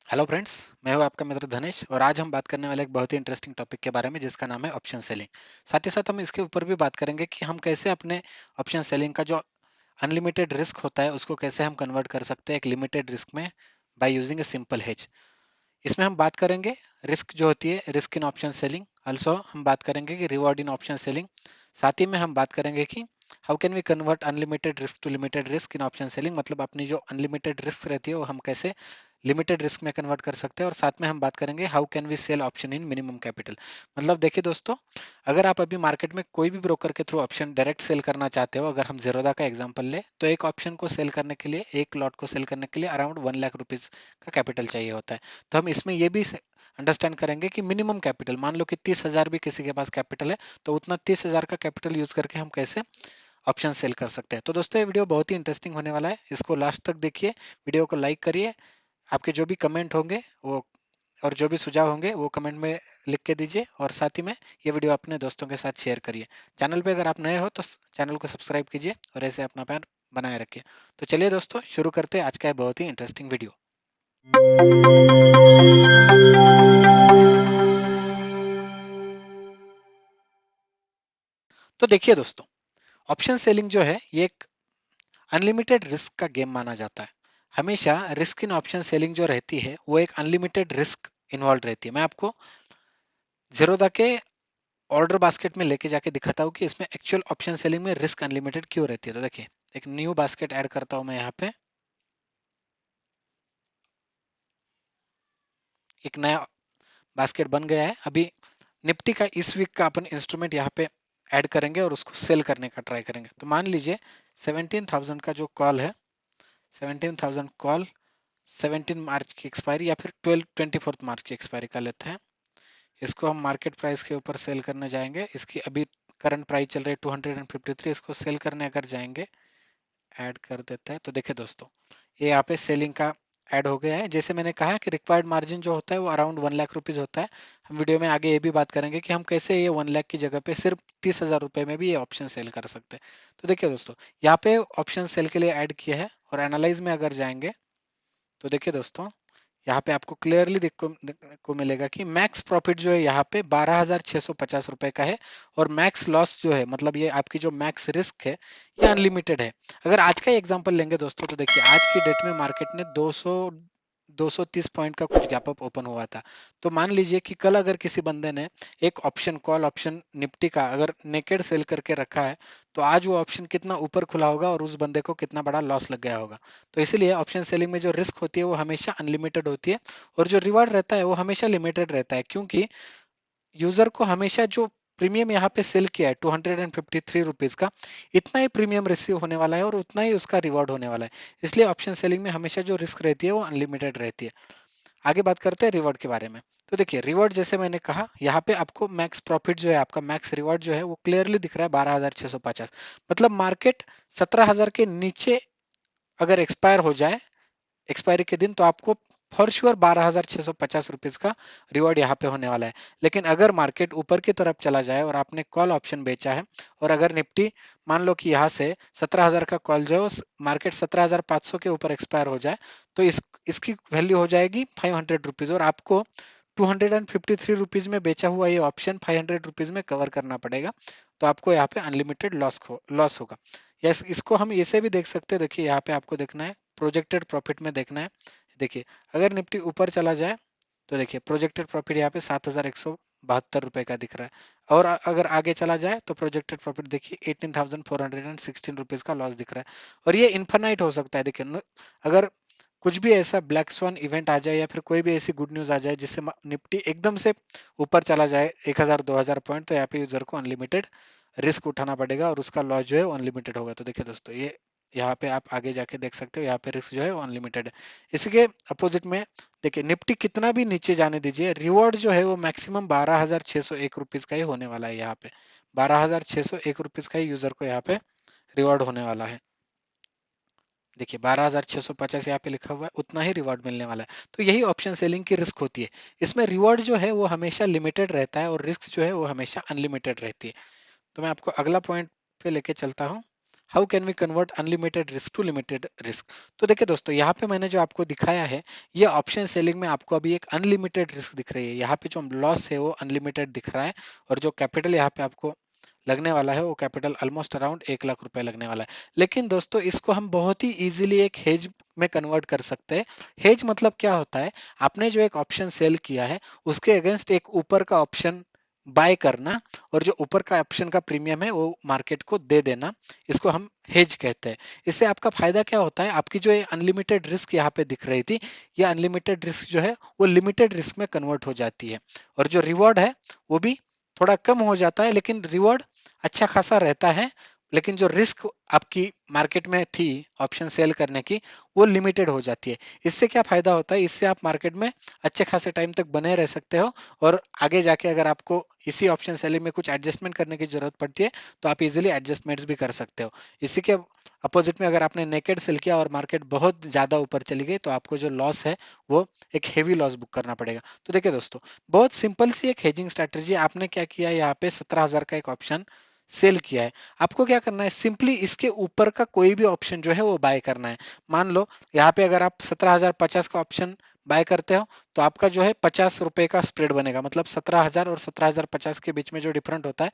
Hello friends, मैं हूं आपका मित्र धनेश और आज हम बात करने वाले एक बहुत ही इंटरेस्टिंग टॉपिक के बारे में जिसका नाम है ऑप्शन सेलिंग। साथ ही साथ हम इसके ऊपर भी बात करेंगे कि हम कैसे अपने ऑप्शन सेलिंग का जो अनलिमिटेड रिस्क होता है उसको कैसे हम कन्वर्ट कर सकते हैं एक लिमिटेड रिस्क में by using a simple hedge. इसमें हम बात करेंगे रिस्क जो होती है risk in option selling. Also हम बात करेंगे कि रिवॉर्ड इन ऑप्शन सेलिंग। साथ ही में हम बात करेंगे कि how can we convert unlimited risk to limited risk in option selling, मतलब अपनी जो अनलिमिटेड रिस्क रहती है वो हम कैसे लिमिटेड रिस्क में कन्वर्ट कर सकते हैं। और साथ में हम बात करेंगे how can we sell option in minimum capital. मतलब देखिए दोस्तों, अगर आप अभी मार्केट में कोई भी ब्रोकर के थ्रू ऑप्शन डायरेक्ट सेल करना चाहते हो, अगर हम जीरोधा का एग्जांपल ले तो एक ऑप्शन को सेल करने के लिए, एक लॉट को सेल करने के लिए अराउंड 1 लाख रुपीज का कैपिटल चाहिए होता है। तो हम इसमें ये भी अंडरस्टैंड करेंगे कि मिनिमम कैपिटल, मान लो कि 30,000 भी किसी के पास कैपिटल है, तो उतना 30,000 का कैपिटल यूज करके हम कैसे ऑप्शन सेल कर सकते हैं। तो दोस्तों, ये वीडियो बहुत ही इंटरेस्टिंग होने वाला है, इसको लास्ट तक देखिए, वीडियो को लाइक करिए। आपके जो भी कमेंट होंगे वो और जो भी सुझाव होंगे वो कमेंट में लिख के दीजिए, और साथ ही में ये वीडियो अपने दोस्तों के साथ शेयर करिए। चैनल पे अगर आप नए हो तो चैनल को सब्सक्राइब कीजिए और ऐसे अपना प्यार बनाए रखिए। तो चलिए दोस्तों, शुरू करते हैं आज का बहुत ही इंटरेस्टिंग वीडियो। तो देखिए दोस्तों, ऑप्शन सेलिंग जो है ये एक अनलिमिटेड रिस्क का गेम माना जाता है। हमेशा रिस्क इन ऑप्शन सेलिंग जो रहती है वो एक अनलिमिटेड रिस्क इन्वॉल्व रहती है। मैं आपको जीरोधा के ऑर्डर बास्केट में लेके जाके दिखाता हूँ कि इसमें एक्चुअल ऑप्शन सेलिंग में रिस्क अनलिमिटेड क्यों रहती है। तो देखिए, एक न्यू बास्केट ऐड करता हूँ मैं यहाँ पे। एक नया बास्केट बन गया है। अभी निफ्टी का इस वीक का अपन इंस्ट्रूमेंट यहाँ पे ऐड करेंगे और उसको सेल करने का ट्राई करेंगे। तो मान लीजिए 17,000 का जो कॉल है, 17,000 कॉल 17 मार्च की एक्सपायरी या फिर 24 मार्च की एक्सपायरी का लेते हैं। इसको हम मार्केट प्राइस के ऊपर सेल करने जाएंगे। इसकी अभी करंट प्राइस चल रही है 253। इसको सेल करने अगर जाएंगे, ऐड कर देते हैं, तो देखिए दोस्तों, ये यहाँ पे सेलिंग का ऐड हो गया है। जैसे मैंने कहा कि रिक्वायर्ड मार्जिन जो होता है वो अराउंड 1 लाख रुपीज होता है। हम वीडियो में आगे ये भी बात करेंगे कि हम कैसे ये 1 लाख की जगह पे सिर्फ 30,000 रुपए में भी ये ऑप्शन सेल कर सकते हैं। तो देखिए दोस्तों, यहाँ पे ऑप्शन सेल के लिए ऐड किया है और एनालाइज में अगर जाएंगे तो देखिए दोस्तों, यहाँ पे आपको क्लियरली देखने को मिलेगा कि मैक्स प्रॉफिट जो है यहाँ पे 12,650 रुपए का है, और मैक्स लॉस जो है, मतलब ये आपकी जो मैक्स रिस्क है, ये अनलिमिटेड है। अगर आज का एग्जांपल लेंगे दोस्तों, तो देखिए आज की डेट में मार्केट ने 230 पॉइंट का कुछ गैप अप ओपन हुआ था। तो मान लीजिए कि कल अगर किसी बंदे ने एक ऑप्शन कॉल ऑप्शन निफ्टी का अगर नेकेड सेल करके रखा है, तो आज वो ऑप्शन कितना ऊपर खुला होगा और उस बंदे को कितना बड़ा लॉस लग गया होगा। तो इसीलिए ऑप्शन सेलिंग में जो रिस्क होती है वो हमेशा अनलिमिटेड होती है, और जो रिवार्ड रहता है वो हमेशा लिमिटेड रहता है, क्योंकि यूजर को हमेशा जो प्रीमियम यहाँ पे सेल किया है 253 रुपीज का, इतना ही प्रीमियम रिसीव होने वाला है और उतना ही उसका रिवॉर्ड होने वाला है। इसलिए ऑप्शन सेलिंग में हमेशा जो रिस्क रहती है वो अनलिमिटेड रहती है। आगे बात करते हैं रिवॉर्ड के बारे में। तो देखिए, रिवॉर्ड जैसे मैंने कहा, यहाँ पे आपको मैक्स प्रॉफिट जो है, आपका मैक्स रिवॉर्ड जो है वो क्लियरली दिख रहा है 12,650। मतलब मार्केट 17,000 के नीचे अगर एक्सपायर हो जाए एक्सपायरी के दिन, तो आपको फॉर श्योर 12,650 रुपीज का रिवॉर्ड यहाँ पे होने वाला है। लेकिन अगर मार्केट ऊपर की तरफ चला जाए और आपने कॉल ऑप्शन बेचा है, और अगर निफ्टी मान लो कि यहाँ से 17,000 का कॉल जो है मार्केट 17,500 के ऊपर एक्सपायर हो जाए, तो इसकी वैल्यू हो जाएगी 500 रुपीज, और आपको 253 रुपीज में बेचा हुआ ये ऑप्शन 500 रुपीज में कवर करना पड़ेगा। तो आपको यहाँ पे अनलिमिटेड लॉस होगा। यस, इसको हम ऐसे भी देख सकते हैं। देखिए, यहाँ पे आपको देखना है प्रोजेक्टेड प्रॉफिट में देखना है। देखिए, अगर निफ्टी ऊपर चला जाए तो देखिए प्रोजेक्टेड प्रॉफिट यहाँ पे 7,172 रुपए का दिख रहा है, और अगर आगे चला जाए तो प्रोजेक्टेड प्रॉफिट देखिए 18,416 रुपीज का लॉस दिख रहा है। और ये इन्फानाइट हो सकता है। देखिए अगर कुछ भी ऐसा ब्लैक स्वान इवेंट आ जाए या फिर कोई भी ऐसी गुड न्यूज आ जाए जिससे निफ्टी एकदम से ऊपर चला जाए 1,000 2,000 पॉइंट, तो यहाँ पे यूजर को अनलिमिटेड रिस्क उठाना पड़ेगा और उसका लॉस जो है वो अनलिमिटेड होगा। तो देखिए दोस्तों, ये यहाँ पे आप आगे जाके देख सकते हो, यहाँ पे रिस्क जो है वो अनलिमिटेड है। इसी के अपोजिट में देखिए, निफ्टी कितना भी नीचे जाने दीजिए, रिवॉर्ड जो है वो मैक्सिमम 12,601 रुपीज का ही होने वाला है। यहाँ पे 12,601 रुपीज का ही यूजर को यहाँ पे रिवॉर्ड होने वाला है। देखिए 12,650 यहाँ पे लिखा हुआ है, उतना ही रिवॉर्ड मिलने वाला है। तो यही ऑप्शन सेलिंग की रिस्क होती है। इसमें रिवॉर्ड जो है वो हमेशा लिमिटेड रहता है और रिस्क जो है वो हमेशा अनलिमिटेड रहती है। तो मैं आपको अगला पॉइंट पे लेके चलता हूँ। How can we convert unlimited risk to limited risk. तो देखिए दोस्तों, यहाँ पे मैंने जो आपको दिखाया है, ये ऑप्शन सेलिंग में आपको अभी एक अनलिमिटेड रिस्क दिख रही है। यहाँ पे जो लॉस है वो अनलिमिटेड दिख रहा है, और जो कैपिटल यहाँ पे आपको लगने वाला है वो कैपिटल ऑलमोस्ट अराउंड 1 लाख रुपए लगने वाला है। लेकिन दोस्तों, इसको हम बहुत ही इजीली एक हेज में कन्वर्ट कर सकते हैं। हेज मतलब क्या होता है, आपने जो एक ऑप्शन सेल किया है उसके अगेंस्ट एक ऊपर का ऑप्शन बाय करना, और जो ऊपर का ऑप्शन का प्रीमियम है वो मार्केट को दे देना, इसको हम हेज कहते हैं। इससे आपका फायदा क्या होता है, आपकी जो अनलिमिटेड रिस्क यहाँ पे दिख रही थी, ये अनलिमिटेड रिस्क जो है वो लिमिटेड रिस्क में कन्वर्ट हो जाती है, और जो रिवॉर्ड है वो भी थोड़ा कम हो जाता है, लेकिन रिवॉर्ड अच्छा खासा रहता है। लेकिन जो रिस्क आपकी मार्केट में थी ऑप्शन सेल करने की, वो लिमिटेड हो जाती है। इससे क्या फायदा होता है, इससे आप मार्केट में अच्छे खासे टाइम तक बने रह सकते हो, और आगे जाके अगर आपको इसी ऑप्शन सेलिंग में कुछ एडजस्टमेंट करने की जरूरत पड़ती है तो आप इजीली एडजस्टमेंट्स भी कर सकते हो। इसी के अपोजिट में अगर आपने नेकेड सेल किया और मार्केट बहुत ज्यादा ऊपर चली गई, तो आपको जो लॉस है वो एक हेवी लॉस बुक करना पड़ेगा। तो देखिए दोस्तों, बहुत सिंपल सी एक हेजिंग स्ट्रेटेजी। आपने क्या किया, यहाँ पे 17,000 का एक ऑप्शन सेल किया है। आपको क्या करना है, सिंपली इसके ऊपर का कोई भी ऑप्शन जो है वो बाय करना है। मान लो यहाँ पे अगर आप 17,050 का ऑप्शन बाय करते हो, तो आपका जो है 50 रुपए का स्प्रेड बनेगा। मतलब 17,000 और 17,050 के बीच में जो डिफरेंट होता है,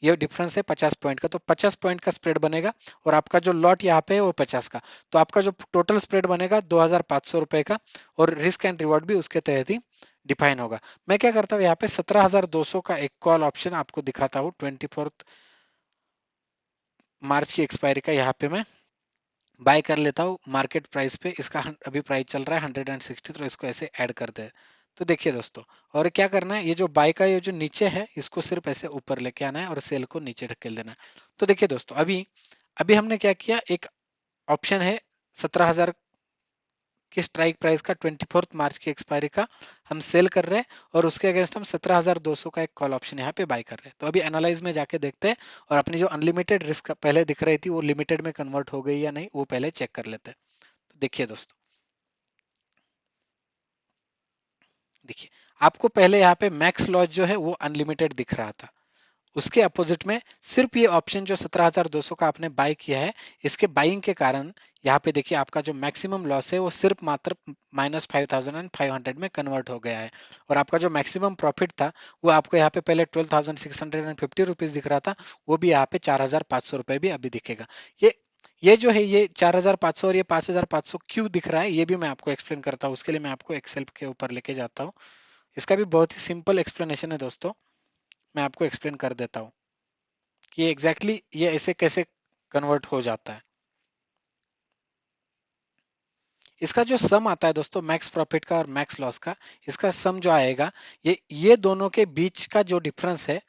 ये डिफरेंस है 50 पॉइंट का, तो 50 पॉइंट का स्प्रेड बनेगा, और आपका जो लॉट यहाँ पे है वो 50 का। तो आपका जो टोटल स्प्रेड बनेगा 2,500 रुपए का, और रिस्क एंड रिवॉर्ड भी उसके तहत ही डिफाइन होगा। मैं क्या करता हूँ, यहाँ पे 17,200 का एक कॉल ऑप्शन आपको दिखाता हूँ, 24 मार्च की एक्सपायरी का। यहाँ पे मैं बाय कर लेता हूँ मार्केट प्राइस पे, इसका अभी प्राइस चल रहा है 160, तो इसको ऐसे ऐड कर दे। तो देखिए दोस्तों, और क्या करना है, ये जो बाय का ये जो नीचे है इसको सिर्फ ऐसे ऊपर लेके आना है, और सेल को नीचे ढकेल देना है। तो देखिए दोस्तों, अभी अभी हमने क्या किया, एक ऑप्शन है 17,000 की स्ट्राइक प्राइस का, 24 मार्च की एक्सपायरी का हम सेल कर रहे हैं, और उसके अगेंस्ट हम 17,200 का एक कॉल ऑप्शन यहाँ पे बाय कर रहे हैं। तो अभी एनालाइज में जाके देखते हैं, और अपनी जो अनलिमिटेड रिस्क पहले दिख रही थी वो लिमिटेड में कन्वर्ट हो गई या नहीं, वो पहले चेक कर लेते हैं। तो देखिए दोस्तों, देखिए आपको पहले यहाँ पे मैक्स लॉस जो है वो अनलिमिटेड दिख रहा था। उसके अपोजिट में सिर्फ ये ऑप्शन जो 17,200 का आपने बाय किया है, इसके बाइंग के कारण यहाँ पे देखिए आपका जो मैक्सिमम लॉस है वो सिर्फ मात्र -5,500 में कन्वर्ट हो गया है, और आपका जो मैक्सिमम प्रॉफिट था वो आपको यहाँ पे पहले 12,650 रुपीज दिख रहा था, वो भी यहाँ पे 4,500 रुपए भी अभी दिखेगा। ये ये जो है ये 4,500 और ये 5,500 क्यों दिख रहा है, ये भी मैं आपको एक्सप्लेन करता हूँ। उसके लिए मैं आपको एक्सेल के ऊपर लेके जाता हूँ। इसका भी बहुत ही सिंपल एक्सप्लेनेशन है दोस्तों, मैं आपको एक्सप्लेन कर देता हूँ कि एग्जैक्टली exactly ये ऐसे कैसे कन्वर्ट हो जाता है। इसका जो सम आता है दोस्तों, मैक्स प्रॉफिट का और मैक्स लॉस का, इसका सम जो आएगा, ये दोनों के बीच का जो डिफरेंस है,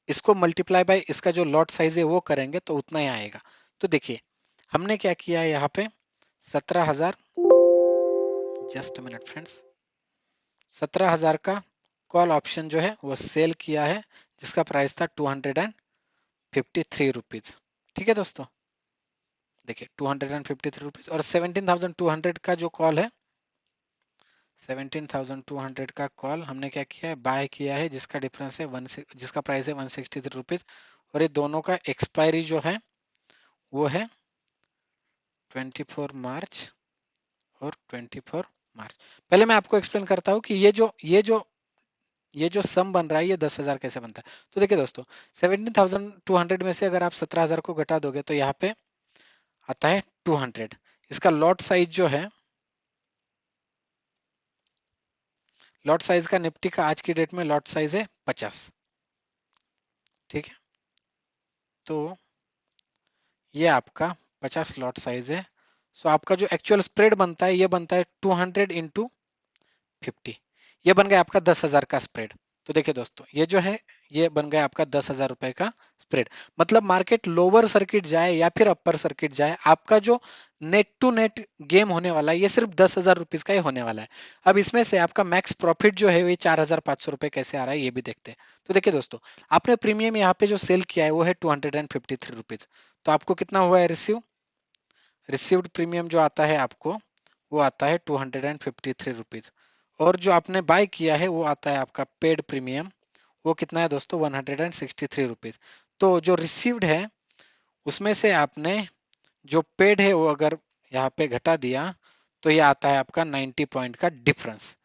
इसको मल्टीप्लाई बाय इसका जो लॉट साइज है वो करेंगे तो उतना ही आएगा। तो देखिए हमने क्या किया है यहाँ पे, 17,000, जस्ट मिनट फ्रेंड्स, 17,000 का कॉल ऑप्शन जो है वो सेल किया है, जिसका प्राइस था 253 रुपीज। ठीक है दोस्तों, देखिए 253 रुपीज, और 17,200 का जो कॉल है, 17,200 का कॉल हमने क्या किया है, बाय किया है, जिसका डिफरेंस है जिसका प्राइस है 163 रुपीज, और ये दोनों का एक्सपायरी जो है वो है 24 मार्च और 24 मार्च। पहले मैं आपको एक्सप्लेन करता हूँ कि ये जो सम बन रहा है ये 10,000 कैसे बनता है। तो देखिए दोस्तों, 17,200 में से अगर आप 17,000 को घटा दोगे तो यहाँ पे आता है 200। इसका लॉट साइज जो है, लॉट साइज का निफ्टी का आज की डेट में लॉट साइज है 50। ठीक है, तो ये आपका 50 लॉट साइज है। सो आपका जो एक्चुअल स्प्रेड बनता है, ये बनता है 200 × 50, ये बन गया आपका 10,000 का स्प्रेड। तो देखिए दोस्तों, ये जो है ये बन गया आपका 10,000 रुपए का स्प्रेड। मतलब मार्केट लोअर सर्किट जाए या फिर अपर सर्किट जाए, आपका जो नेट टू नेट गेम होने वाला है ये सिर्फ 10,000 रुपीज का ही होने वाला है। अब इसमें से आपका मैक्स प्रॉफिट जो है ये 4,500 रुपए कैसे आ रहा है ये भी देखते हैं। तो देखिए दोस्तों, आपने प्रीमियम यहाँ पे जो सेल किया है वो है 253 रुपीज। तो आपको कितना हुआ है रिसीव्ड प्रीमियम जो आता है आपको, वो आता है 253 रुपीज, और जो आपने बाय किया है वो आता है आपका पेड प्रीमियम, वो कितना है दोस्तों, 163 रुपीज। तो जो रिसीव्ड है उसमें से आपने जो पेड है वो अगर यहाँ पे घटा दिया तो ये आता है आपका 90 पॉइंट का डिफरेंस।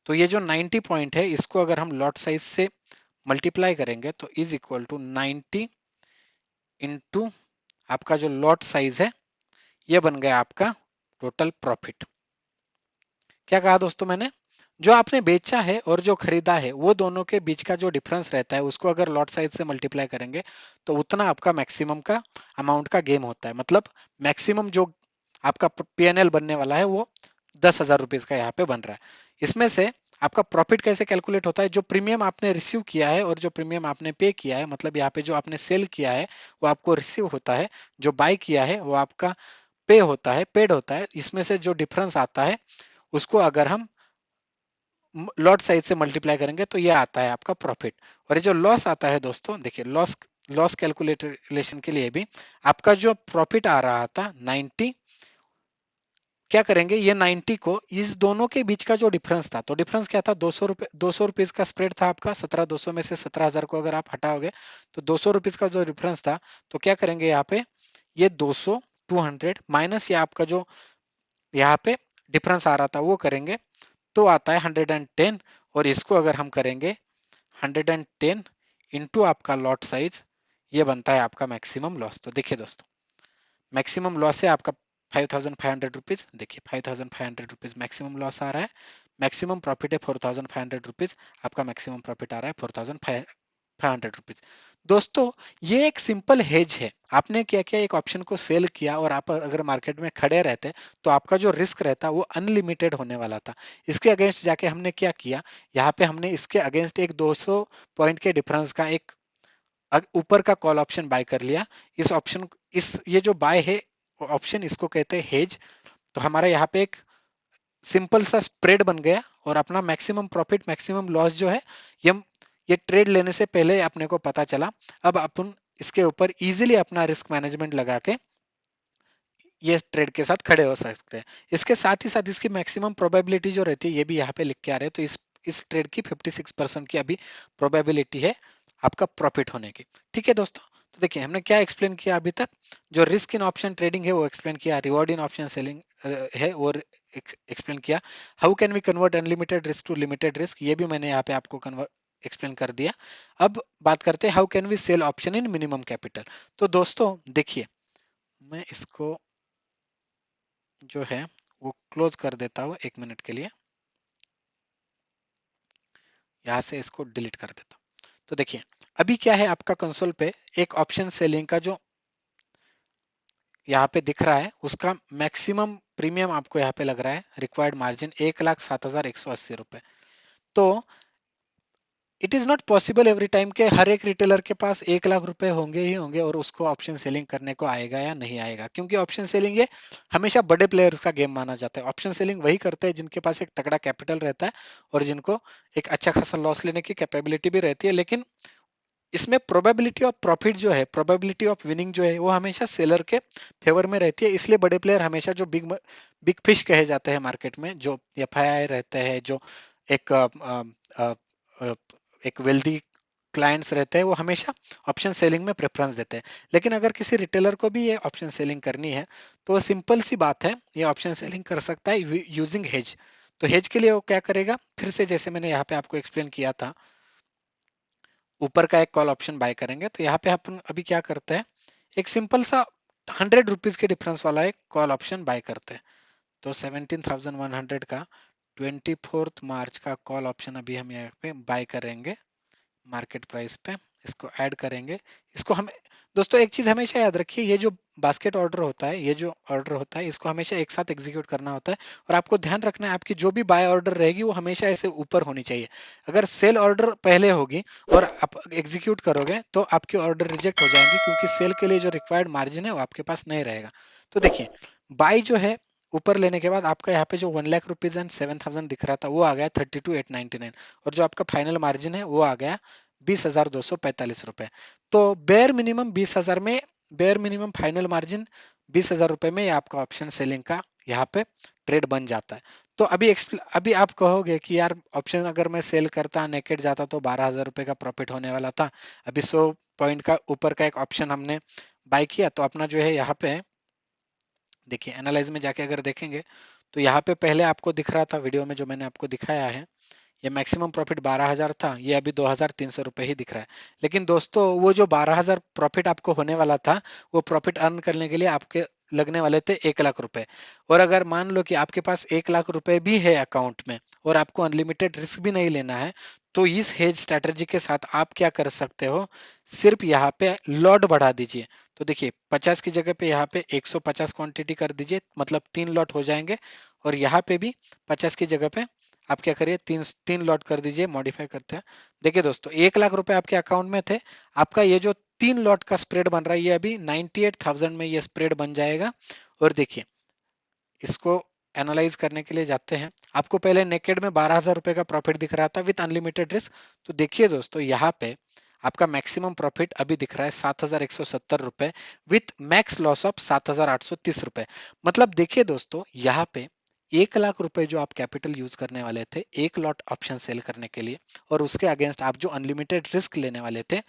तो ये जो 90 पॉइंट है इसको अगर हम लॉट साइज से मल्टीप्लाई करेंगे तो इज इक्वल टू 90 इंटू आपका जो लॉट साइज है, ये बन गया आपका टोटल प्रॉफिट। क्या कहा दोस्तों मैंने? जो आपने बेचा है और जो खरीदा है वो दोनों के बीच का जो डिफरेंस रहता है उसको अगर लॉट साइज से मल्टीप्लाई करेंगे तो उतना आपका मैक्सिमम का अमाउंट का गेम होता है। मतलब मैक्सिमम जो आपका पीएनएल बनने वाला है वो 10,000 रुपीज का यहाँ पे बन रहा है। इसमें से आपका प्रॉफिट कैसे कैलकुलेट होता है? जो प्रीमियम आपने रिसीव किया है और जो प्रीमियम आपने पे किया है, मतलब यहाँ पे जो आपने सेल किया है वो आपको रिसीव होता है, जो बाय किया है वो आपका पे होता है, पेड होता है। इसमें से जो डिफरेंस आता है उसको अगर हम लॉट साइज से मल्टीप्लाई करेंगे तो ये आता है आपका प्रॉफिट। और ये जो लॉस आता है दोस्तों, देखिए लॉस लॉस कैलकुलेशन के लिए भी आपका जो प्रॉफिट आ रहा था 90, क्या करेंगे ये 90 को इस दोनों के बीच का जो डिफरेंस था, तो डिफरेंस क्या था? 200 रुपए, 200 रुपीज का स्प्रेड था आपका। 17,200 में से 17,000 को अगर आप हटाओगे तो 200 रुपीज का जो डिफरेंस था, तो क्या करेंगे यहाँ पे ये 200 200 माइनस ये आपका जो यहाँ पे डिफरेंस आ रहा था वो करेंगे तो आता है 110। और इसको अगर हम करेंगे 110 इंटू आपका लॉट साइज, ये बनता है आपका मैक्सिमम लॉस। तो देखिए दोस्तों, मैक्सिमम लॉस है आपका 5,500 रुपीज। देखिए 5,500 रुपीज मैक्सिमम लॉस आ रहा है, मैक्सिमम प्रॉफिट है 4,500 रुपीज, आपका मैक्सिमम प्रॉफिट आ रहा है 4,500 रुपीज। दोस्तों ये एक सिंपल हेज है। आपने क्या किया, एक ऑप्शन को सेल किया और आप अगर मार्केट में खड़े रहते तो आपका जो रिस्क रहता वो अनलिमिटेड होने वाला था। इसके अगेंस्ट जाके हमने क्या किया, यहाँ पे हमने इसके अगेंस्ट एक 200 पॉइंट के डिफरेंस का एक ऊपर का कॉल ऑप्शन बाय कर लिया। इस ऑप्शन, इस ये जो बाय है ऑप्शन, इसको कहते हैं हेज। तो हमारा यहाँ पे एक सिंपल सा स्प्रेड बन गया और अपना मैक्सिमम प्रॉफिट मैक्सिमम लॉस जो है ये ये ट्रेड लेने से पहले अपने को पता चला। अब अपन इसके ऊपर इजीली अपना रिस्क मैनेजमेंट लगा के ये ट्रेड के साथ खड़े हो सकते हैं। इसके साथ ही साथ इसकी मैक्सिमम प्रोबेबिलिटी जो रहती है ये भी यहाँ पे लिख के आ रहे हैं। तो इस ट्रेड की 56% की अभी प्रोबेबिलिटी है आपका प्रॉफिट होने की। ठीक है दोस्तों, तो देखिए हमने क्या एक्सप्लेन किया अभी तक। जो रिस्क इन ऑप्शन ट्रेडिंग है वो एक्सप्लेन किया, रिवॉर्ड इन ऑप्शन सेलिंग है और एक्सप्लेन किया। How can we convert unlimited risk to limited risk, ये भी मैंने यहाँ पे आपको कन्वर्ट एक्सप्लेन कर दिया। अब बात करते हैं how can we sell option in minimum capital. तो दोस्तों देखिए, मैं इसको जो है वो क्लोज कर देता हूँ 1 मिनट के लिए, यहाँ से इसको डिलीट कर देता हूँ। तो देखिए अभी क्या है, आपका कंसोल पे एक ऑप्शन सेलिंग का जो यहाँ पे दिख रहा है उसका मैक्सिमम प्रीमियम आपको यहाँ पे लग रहा है रिक्वायर्ड मार्जिन 1,07,180 रुपए। तो it is not possible every time के हर एक रिटेलर के पास 1 लाख रुपए होंगे ही होंगे और उसको ऑप्शन सेलिंग करने को आएगा या नहीं आएगा, क्योंकि ऑप्शन सेलिंग ये हमेशा बड़े प्लेयर्स का गेम माना जाता है। ऑप्शन सेलिंग वही करते हैं जिनके पास एक तगड़ा कैपिटल रहता है और जिनको एक अच्छा खासा लॉस लेने की कैपेबिलिटी भी रहती है। लेकिन इसमें प्रोबेबिलिटी ऑफ प्रॉफिट जो है, प्रोबेबिलिटी ऑफ विनिंग जो है वो हमेशा सेलर के फेवर में रहती है। इसलिए बड़े प्लेयर हमेशा जो बिग बिग फिश कहे जाते हैं मार्केट में, जो एफआईआई रहते हैं, जो एक अ, अ, एक वेल्दी क्लाइंट्स रहते हैं, वो हमेशा ऑप्शन सेलिंग में प्रेफरेंस देते हैं। लेकिन अगर किसी रिटेलर को भी ये ऑप्शन सेलिंग करनी है तो वो सिंपल सी बात है, ये ऑप्शन सेलिंग कर सकता है यूजिंग हेज। तो हेज के लिए वो क्या करेगा, फिर से जैसे मैंने यहाँ पे आपको एक्सप्लेन किया था, ऊपर का एक कॉल ऑप्शन बाय करेंगे। तो यहाँ पे अपन अभी क्या करते हैं, एक सिंपल सा 100 रुपीज के डिफरेंस वाला एक कॉल ऑप्शन बाय करते हैं। तो 17,100 का 24 मार्च का कॉल ऑप्शन अभी हम यहाँ पे बाय करेंगे मार्केट प्राइस पे। इसको ऐड करेंगे। इसको हम दोस्तों एक चीज हमेशा याद रखिए, ये जो बास्केट ऑर्डर होता है, ये जो ऑर्डर होता है इसको हमेशा एक साथ एग्जीक्यूट करना होता है। और आपको ध्यान रखना है आपकी जो भी बाय ऑर्डर रहेगी वो हमेशा ऐसे ऊपर होनी चाहिए। अगर सेल ऑर्डर पहले होगी और आप एग्जीक्यूट करोगे तो आपकी ऑर्डर रिजेक्ट हो जाएंगी, क्योंकि सेल के लिए जो रिक्वायर्ड मार्जिन है वो आपके पास नहीं रहेगा। तो देखिए बाय जो है ऊपर लेने के बाद आपका यहाँ पे जो 1 लाख रुपीज एंड 7,000 दिख रहा था वो आ गया 32,899। और जो आपका फाइनल मार्जिन है वो आ गया 20,245 रुपए। तो बेयर मिनिमम 20,000 में, बेयर मिनिमम फाइनल मार्जिन 20,000 रुपए में आपका ऑप्शन सेलिंग का यहाँ पे ट्रेड बन जाता है। तो अभी आप कहोगे कि यार ऑप्शन अगर मैं सेल करता नेकेड जाता तो 12,000 रुपए का प्रॉफिट होने वाला था। अभी 100 पॉइंट का ऊपर का एक ऑप्शन हमने बाय किया तो अपना जो है यहाँ पे देखिए एनालाइज में जाके अगर देखेंगे तो यहाँ पे पहले आपको दिख रहा था वीडियो में जो मैंने आपको दिखाया है, ये मैक्सिमम प्रॉफिट 12,000 था, ये अभी 2,300 रुपए ही दिख रहा है। लेकिन दोस्तों वो जो 12,000 प्रॉफिट आपको होने वाला था, वो प्रॉफिट अर्न करने के लिए आपके लगने वाले थे 1 लाख रुपए। और अगर मान लो कि आपके पास 1 लाख रुपए भी है अकाउंट में और आपको अनलिमिटेड रिस्क भी नहीं लेना है, तो इस हेज स्ट्रेटेजी के साथ आप क्या कर सकते हो, सिर्फ यहाँ पे लॉट बढ़ा दीजिए। तो देखिए 50 की जगह पे यहाँ पे 150 क्वांटिटी कर दीजिए, मतलब 3 लॉट हो जाएंगे। और यहाँ पे भी 50 की जगह पे आप क्या करिए, तीन तीन लॉट कर दीजिए, मॉडिफाई करते हैं। देखिए दोस्तों 1 लाख रुपए आपके अकाउंट में थे, आपका ये जो 3 लॉट का स्प्रेड बन रहा है, ये अभी 98,000 में ये स्प्रेड बन जाएगा। और देखिए इसको एनालाइज करने के लिए जाते हैं, आपको पहले नेकेड में 12,000 रुपए का प्रॉफिट दिख रहा था विद अनलिमिटेड रिस्क। तो देखिए दोस्तों यहाँ पे आपका मैक्सिमम प्रॉफिट अभी दिख रहा है 7,170 रुपए विथ मैक्स लॉस ऑफ 7,830 रुपए। मतलब देखिए दोस्तों यहाँ पे 1 लाख रुपए जो आप कैपिटल यूज करने वाले थे एक लॉट ऑप्शन सेल करने के लिए, और उसके अगेंस्ट आप जो अनलिमिटेड रिस्क लेने वाले थे,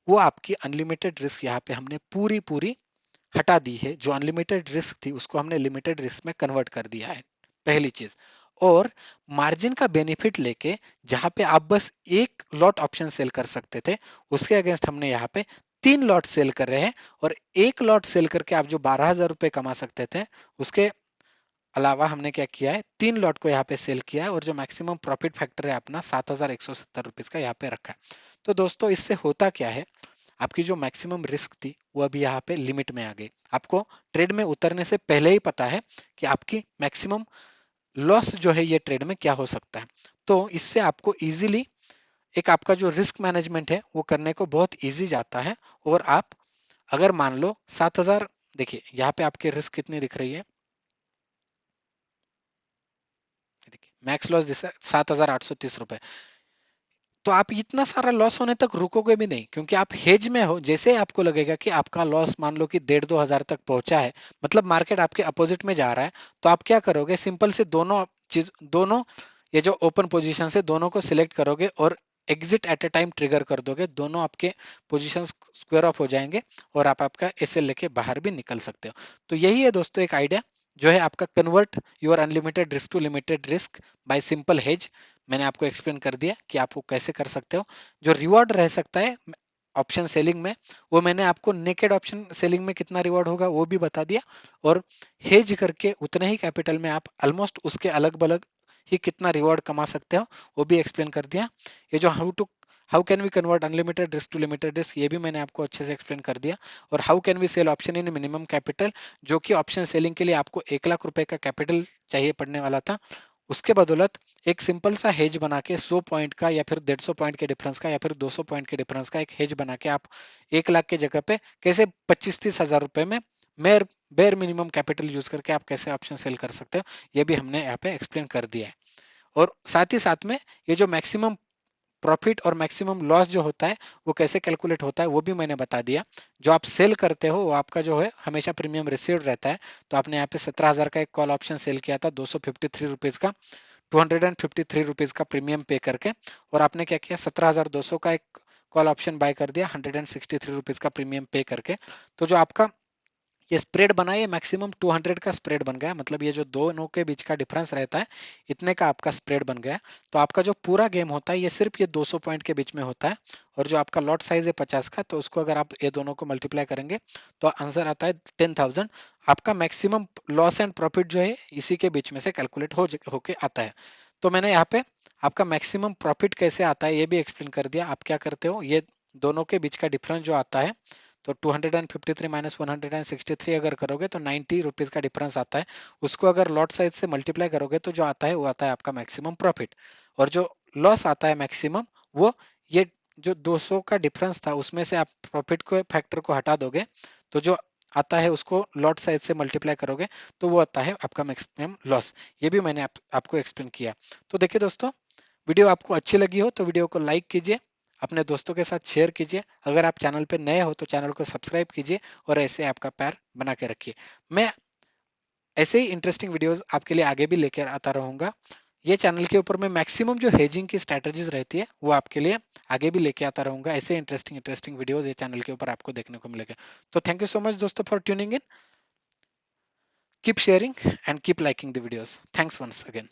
वो आपकी अनलिमिटेड रिस्क यहाँ पे हमने पूरी पूरी हटा दी है। जो अनलिमिटेड रिस्क थी उसको हमने लिमिटेड रिस्क में कन्वर्ट कर दिया है, पहली चीज। और मार्जिन का बेनिफिट लेके जहां पे आप बस एक लॉट ऑप्शन सेल कर सकते थे, उसके अगेंस्ट हमने यहाँ पे 3 लॉट सेल कर रहे हैं। और एक लॉट सेल करके आप जो 12,000 रुपए कमा सकते थे, उसके अलावा हमने क्या किया है, 3 लॉट को यहाँ पे सेल किया है। और जो मैक्सिमम प्रॉफिट फैक्टर है अपना 7,170 रुपीज का यहाँ पे रखा है। तो दोस्तों इससे होता क्या है, आपकी जो मैक्सिमम रिस्क थी वो अभी यहाँ पे लिमिट में आ गई। आपको ट्रेड में उतरने से पहले ही पता है कि आपकी मैक्सिमम लॉस जो है ये ट्रेड में क्या हो सकता है। तो इससे आपको इजीली एक आपका जो रिस्क मैनेजमेंट है वो करने को बहुत इजी जाता है। और आप अगर मान लो 7,000, देखिए यहाँ पे आपकी रिस्क कितनी दिख रही है, देखिए मैक्स लॉस 7,830 रुपए। तो आप इतना सारा लॉस होने तक रुकोगे भी नहीं, क्योंकि आप हेज में हो। जैसे आपको लगेगा कि आपका लॉस मान लो कि 1,500-2,000 तक पहुंचा है, मतलब मार्केट आपके अपोजिट में जा रहा है, तो आप क्या करोगे, सिंपल से दोनों ये जो ओपन पोजीशन है दोनों को सिलेक्ट करोगे और exit at a time trigger कर दोगे, दोनों आपके पोजीशन स्क्वायर ऑफ हो जाएंगे और आप आपका एसएल लेके बाहर भी निकल सकते हो। तो यही है दोस्तों एक आइडिया, जो है आपका convert your unlimited risk to limited risk by simple hedge. मैंने आपको एक्सप्लेन कर दिया कि आप वो कैसे कर सकते हो। जो रिवॉर्ड रह सकता है ऑप्शन सेलिंग में, वो मैंने आपको नेकेड ऑप्शन सेलिंग में कितना रिवॉर्ड होगा वो भी बता दिया। और हेज करके उतने ही कैपिटल में आप ऑलमोस्ट उसके अलग बलग ही कितना रिवॉर्ड कमा सकते हो वो भी एक्सप्लेन कर दिया। ये जो how can we convert unlimited risk to limited risk, ये भी मैंने आपको अच्छे से एक्सप्लेन कर दिया। और how can we sell option in minimum capital, जो कि ऑप्शन सेलिंग के लिए आपको 1 लाख रुपए का कैपिटल चाहिए पड़ने वाला था, उसके बदौलत एक सिंपल सा हेज बना के 100 पॉइंट का या फिर 150 पॉइंट के डिफरेंस का या फिर 200 पॉइंट के डिफरेंस का एक हेज बना के आप 1 लाख के जगह पे कैसे 25-30 हजार रुपए में मेर बेर मिनिमम कैपिटल यूज करके आप कैसे ऑप्शन सेल कर सकते हो, ये भी हमने यहाँ पे एक्सप्लेन कर दिया है। और साथ ही साथ में ये जो मैक्सिमम प्रॉफिट और मैक्सिमम लॉस जो होता है वो कैसे कैलकुलेट होता है वो भी मैंने बता दिया। जो आप सेल करते हो वो आपका जो है हमेशा प्रीमियम रिसीव्ड रहता है। तो आपने यहाँ पे 17,000 का एक कॉल ऑप्शन सेल किया था 253 रुपीज का, 253 रुपीज का प्रीमियम पे करके, और आपने क्या किया 17,200 का एक कॉल ऑप्शन बाय कर दिया 163 रुपीज का प्रीमियम पे करके। तो जो आपका ये स्प्रेड बना, ये मैक्सिमम 200 का स्प्रेड बन गया, मतलब ये जो दोनों के बीच का डिफरेंस रहता है इतने का आपका स्प्रेड बन गया। तो आपका जो पूरा गेम होता है ये सिर्फ ये 200 पॉइंट के बीच में होता है। और जो आपका लॉट साइज है 50 का, तो उसको अगर आप ये दोनों को मल्टीप्लाई करेंगे तो आंसर आता है 10,000। आपका मैक्सिमम लॉस एंड प्रॉफिट जो है इसी के बीच में से कैलकुलेट होके आता है। तो मैंने यहाँ पे आपका मैक्सिमम प्रॉफिट कैसे आता है ये भी एक्सप्लेन कर दिया। आप क्या करते हो, ये दोनों के बीच का डिफरेंस जो आता है, तो 253 माइनस 163 अगर करोगे तो 90 रुपीज का डिफरेंस आता है। उसको अगर लॉट साइज से मल्टीप्लाई करोगे तो जो आता है वो आता है आपका मैक्सिमम प्रॉफिट। और जो लॉस आता है मैक्सिमम, वो ये जो 200 का डिफरेंस था उसमें से आप प्रॉफिट को फैक्टर को हटा दोगे, तो जो आता है उसको लॉट साइज से मल्टीप्लाई करोगे तो वो आता है आपका मैक्सिमम लॉस। ये भी मैंने आपको एक्सप्लेन किया। तो देखिए दोस्तों, वीडियो आपको अच्छी लगी हो तो वीडियो को लाइक कीजिए, अपने दोस्तों के साथ शेयर कीजिए। अगर आप चैनल पे नए हो तो चैनल को सब्सक्राइब कीजिए और ऐसे आपका पैर बना के रखिए। मैं ऐसे ही इंटरेस्टिंग वीडियोस आपके लिए आगे भी लेकर आता रहूंगा। ये चैनल के ऊपर में मैक्सिमम जो हेजिंग की स्ट्रैटेजीज रहती है वो आपके लिए आगे भी लेके आता रहूंगा, ऐसे इंटरेस्टिंग इंटरेस्टिंग वीडियोस ये चैनल के ऊपर आपको देखने को मिलेगा। तो थैंक यू सो मच दोस्तों for tuning in, keep sharing and keep liking the videos. Thanks once again.